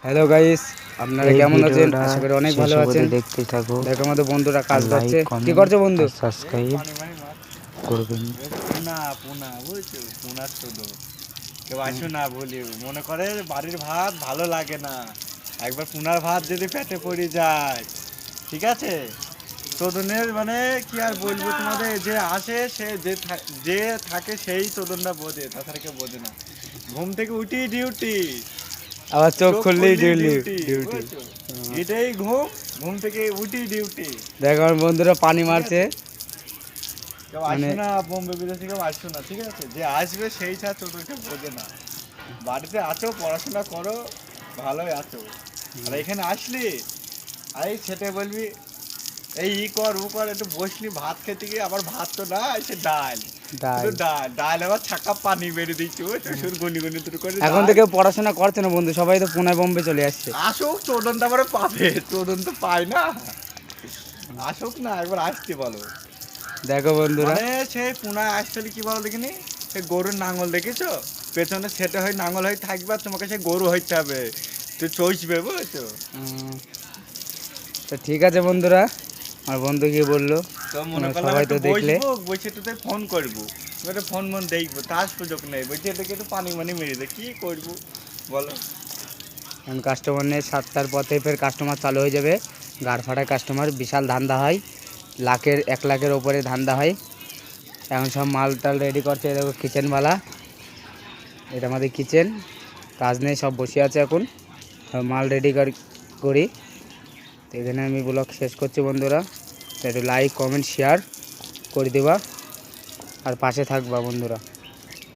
Hello guys, আপনারা কেমন আছেন? আশা করি অনেক ভালো আছেন। দেখতে থাকো। দেখো আমাদের বন্ধুরা কাজ করছে। কি কমেন্ট, করছো বন্ধু? সাবস্ক্রাইব করবেন। পোনা পোনা বুঝছো, পোনার শুধু কেউ আসো না বলি, মনে করে বাড়ির ভাত ভালো লাগে না, একবার পোনার ভাত যদি পেটে পড়ে যায়, ঠিক আছে? চোদনের মানে কি আর বলবো তোমাদের, যে আসে সে যে থাকে সেই চোদনটা বোঝে, তাছাড়া কেউ বোঝে না। ঘুম থেকে উঠি ডিউটি, আবার চোখ চোখ খুললেই খুললেই ডিউটি। বুঝছো? এটাই ঘুম, ঘুম থেকে উঠি ডিউটি। দেখো আমার বন্ধুরা পানি ঠিক মারছে। আছে? কেউ মানে আসো না, বোম্বে বিদেশে কেউ আসো না, ঠিক আছে? যে আসবে সেই ছাড়া তোদেরকে বোঝে না। বাড়িতে আছো, পড়াশোনা করো, ভালোই আছো। আর এখানে আসলি এই সেটা বলবি এই কর ও কর, একটু বসলি ভাত খেতে গিয়ে, আবার ভাত তো না, এসে ডাল, ডাল। শুধু ডাল ডাল, আবার ছাকা পানি বেড়ে দিচ্ছি, শুধু গুনি গুনি তুই করে এখন ডাল। তো কেউ পড়াশোনা করছে না বন্ধু, সবাই তো পুনে বোম্বে চলে আসছে। আসুক চোদনটা আবার পাবে, চোদন তো পায় না। আসুক না, একবার আসতে বলো। দেখো বন্ধুরা, মানে সেই পুনা অ্যাকচুয়ালি কি বলো দেখিনি, সেই গরুর নাঙল দেখেছো, পেছনে সেটা হয় নাঙল হয়ে থাকবে, আর তোমাকে সেই গরু হইতে হবে, তুই চইসবে, বুঝেছো? তো ঠিক আছে বন্ধুরা, আমার বন্ধু কি বললো তো মনে করলাম সবাই একটু তো দেখলে। বসবো, বসে তো ফোন করবো, এবারে ফোন মন দেখবো, তার সুযোগ নেই, বলছি এটাকে একটু পানি মানি মেরে দে, কি করবো বলো? এখন কাস্টমার নিয়ে 7টার পথে ফের কাস্টমার চালু হয়ে যাবে। গাড় ফাটা কাস্টমার, বিশাল ধান্দা হয়, 1 লাখের ওপরে ধান্দা হয়। এখন সব মাল টাল রেডি করছে। দেখো কিচেনওয়ালা, এটা আমাদের কিচেন, কাজ নেই, সব বসে আছে এখন, সব মাল রেডি করি। তো এখানে আমি ব্লগ শেষ করছি বন্ধুরা। তো একটু লাইক কমেন্ট শেয়ার করে দেবা, আর পাশে থাকবা বন্ধুরা।